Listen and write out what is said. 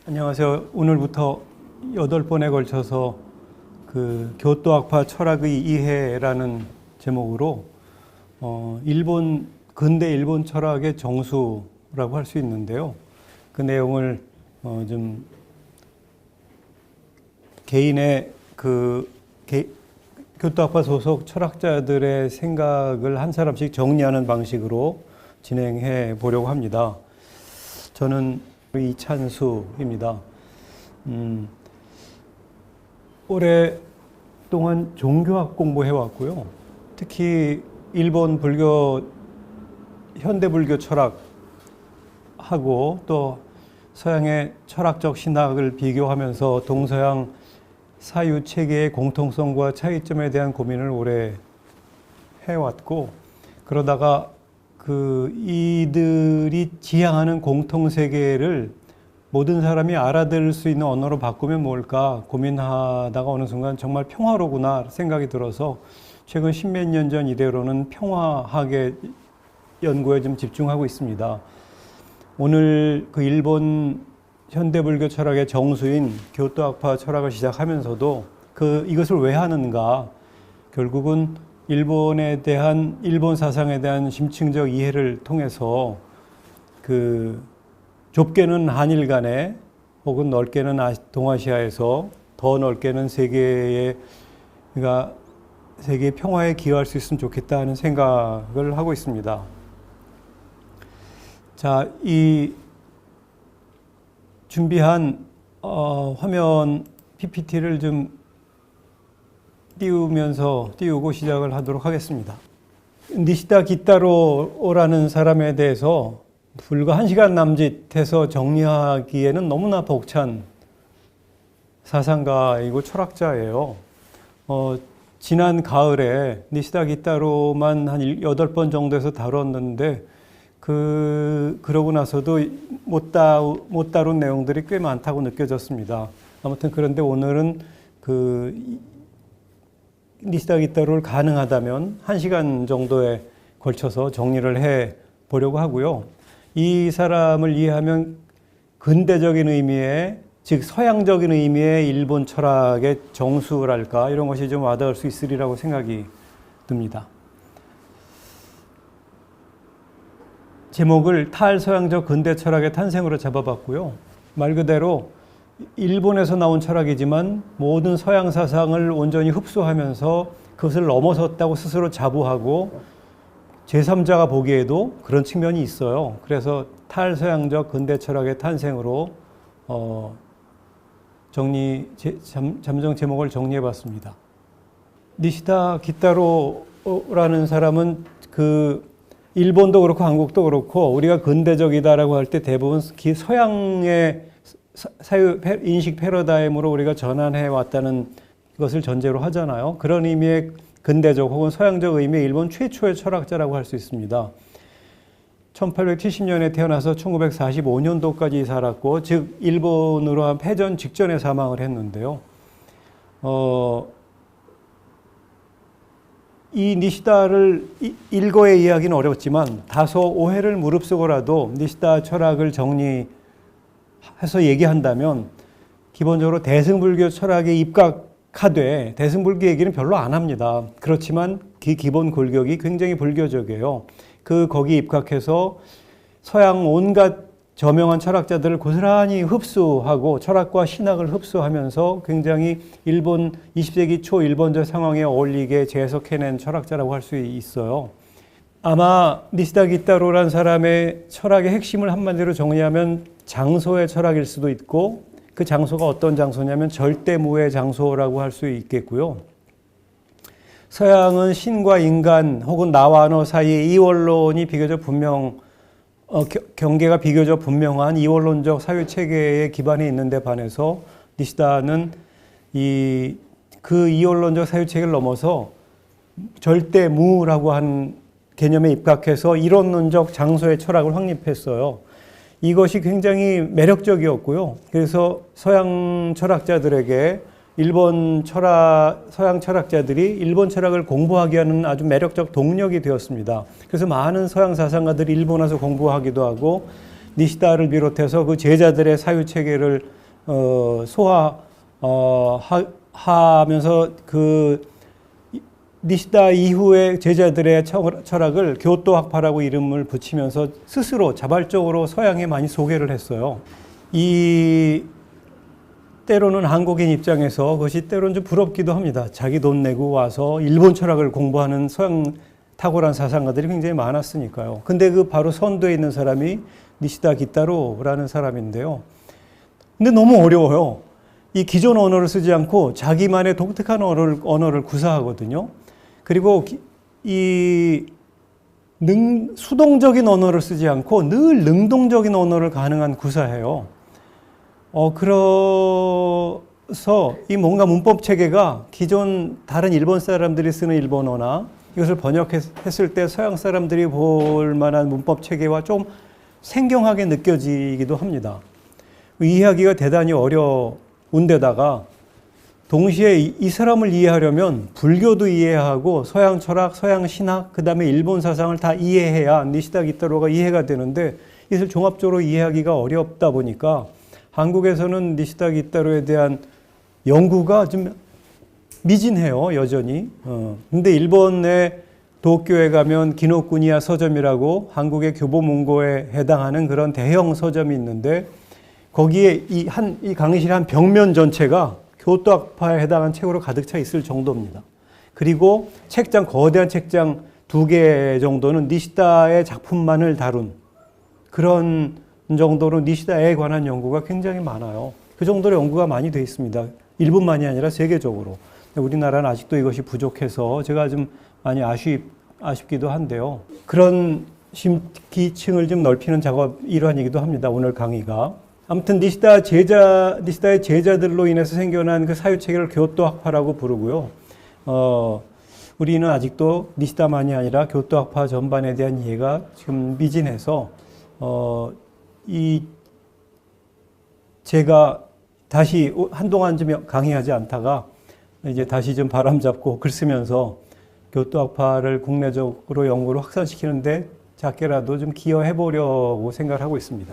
안녕하세요. 오늘부터 8번에 걸쳐서 그 교토학파 철학의 이해라는 제목으로 근대 일본 철학의 정수라고 할 수 있는데요. 그 내용을 좀 개인의 교토학파 소속 철학자들의 생각을 한 사람씩 정리하는 방식으로 진행해 보려고 합니다. 저는 이찬수입니다. 오랫동안 종교학 공부해 왔고요. 특히 일본 불교, 현대 불교 철학하고 또 서양의 철학적 신학을 비교하면서 동서양 사유 체계의 공통성과 차이점에 대한 고민을 오래 해왔고, 그러다가 이들이 지향하는 공통세계를 모든 사람이 알아들을 수 있는 언어로 바꾸면 뭘까 고민하다가 어느 순간 정말 평화로구나 생각이 들어서 최근 10몇 년 전 이래로는 평화학의 연구에 좀 집중하고 있습니다. 오늘 그 일본 현대불교 철학의 정수인 교토학파 철학을 시작하면서도 이것을 왜 하는가, 결국은 일본에 대한, 일본 사상에 대한 심층적 이해를 통해서 좁게는 한일 간에 혹은 넓게는 동아시아에서 더 넓게는 세계의 평화에 기여할 수 있으면 좋겠다 하는 생각을 하고 있습니다. 자, 이 준비한 화면 PPT를 좀 띄우고 시작을 하도록 하겠습니다. 니시다 기타로라는 사람에 대해서 불과 1시간 남짓해서 정리하기에는 너무나 벅찬 사상가이고 철학자예요. 지난 가을에 니시다 기타로만 한 8번 정도에서 다뤘는데 그러고 나서도 못 다룬 내용들이 꽤 많다고 느껴졌습니다. 아무튼 그런데 오늘은 니시다 기타로를 가능하다면 1시간 정도에 걸쳐서 정리를 해 보려고 하고요. 이 사람을 이해하면 근대적인 의미의, 즉 서양적인 의미의 일본 철학의 정수랄까, 이런 것이 좀 와닿을 수 있으리라고 생각이 듭니다. 제목을 탈서양적 근대 철학의 탄생으로 잡아봤고요. 말 그대로 일본에서 나온 철학이지만 모든 서양 사상을 온전히 흡수하면서 그것을 넘어섰다고 스스로 자부하고 제3자가 보기에도 그런 측면이 있어요. 그래서 탈서양적 근대 철학의 탄생으로 잠정 제목을 정리해봤습니다. 니시다 기타로라는 사람은 일본도 그렇고 한국도 그렇고 우리가 근대적이다라고 할 때 대부분 서양의 사유 인식 패러다임으로 우리가 전환해 왔다는 것을 전제로 하잖아요. 그런 의미의 근대적 혹은 서양적 의미의 일본 최초의 철학자라고 할 수 있습니다. 1870년에 태어나서 1945년도까지 살았고, 즉 일본으로 한 패전 직전에 사망을 했는데요. 이 니시다를 일거에 이해하기는 어렵지만 다소 오해를 무릅쓰고라도 니시다 철학을 정리해서 얘기한다면 기본적으로 대승불교 철학에 입각하되, 대승불교 얘기는 별로 안 합니다. 그렇지만 그 기본 골격이 굉장히 불교적이에요. 거기 입각해서 서양 온갖 저명한 철학자들을 고스란히 흡수하고 철학과 신학을 흡수하면서 굉장히 일본 20세기 초 일본적 상황에 어울리게 재해석해낸 철학자라고 할 수 있어요. 아마 니시다 기타로라는 사람의 철학의 핵심을 한마디로 정리하면 장소의 철학일 수도 있고, 그 장소가 어떤 장소냐면 절대무의 장소라고 할 수 있겠고요. 서양은 신과 인간 혹은 나와 너 사이의 이원론이 비교적 경계가 비교적 분명한 이원론적 사유체계의 기반이 있는데 반해서 니시다는 그 이원론적 사유체계를 넘어서 절대무라고 한 개념에 입각해서 이론론적 장소의 철학을 확립했어요. 이것이 굉장히 매력적이었고요. 그래서 서양 철학자들에게 서양 철학자들이 일본 철학을 공부하게 하는 아주 매력적 동력이 되었습니다. 그래서 많은 서양 사상가들이 일본 와서 공부하기도 하고, 니시다를 비롯해서 그 제자들의 사유체계를 하면서 그 니시다 이후의 제자들의 철학을 교토학파라고 이름을 붙이면서 스스로 자발적으로 서양에 많이 소개를 했어요. 때로는 한국인 입장에서 그것이 때로는 좀 부럽기도 합니다. 자기 돈 내고 와서 일본 철학을 공부하는 서양 탁월한 사상가들이 굉장히 많았으니까요. 근데 그 바로 선두에 있는 사람이 니시다 기타로라는 사람인데요. 근데 너무 어려워요. 이 기존 언어를 쓰지 않고 자기만의 독특한 언어를 구사하거든요. 그리고 수동적인 언어를 쓰지 않고 늘 능동적인 언어를 가능한 구사해요. 그래서 이 뭔가 문법 체계가 기존 다른 일본 사람들이 쓰는 일본어나 이것을 번역했을 때 서양 사람들이 볼 만한 문법 체계와 좀 생경하게 느껴지기도 합니다. 이해하기가 대단히 어려운데다가 동시에 이 사람을 이해하려면 불교도 이해하고 서양 철학, 서양 신학, 그 다음에 일본 사상을 다 이해해야 니시다 기타로가 이해가 되는데 이것을 종합적으로 이해하기가 어렵다 보니까 한국에서는 니시다 기타로에 대한 연구가 좀 미진해요, 여전히. 근데 일본의 도쿄에 가면 기노쿠니야 서점이라고 한국의 교보문고에 해당하는 그런 대형 서점이 있는데 거기에 이 강의실 한 벽면 전체가 교토학파에 해당한 책으로 가득 차 있을 정도입니다. 그리고 거대한 책장 2개 정도는 니시다의 작품만을 다룬 그런 정도로 니시다에 관한 연구가 굉장히 많아요. 그 정도로 연구가 많이 되어 있습니다. 일본만이 아니라 세계적으로. 우리나라는 아직도 이것이 부족해서 제가 좀 많이 아쉽기도 한데요. 그런 심기층을 좀 넓히는 작업 일환이기도 합니다. 오늘 강의가. 아무튼 니시다의 제자들로 인해서 생겨난 그 사유체계를 교토학파라고 부르고요. 우리는 아직도 니시다만이 아니라 교토학파 전반에 대한 이해가 지금 미진해서 제가 다시 한동안 좀 강의하지 않다가 이제 다시 좀 바람 잡고 글 쓰면서 교토학파를 국내적으로 연구를 확산시키는데 작게라도 좀 기여해 보려고 생각을 하고 있습니다.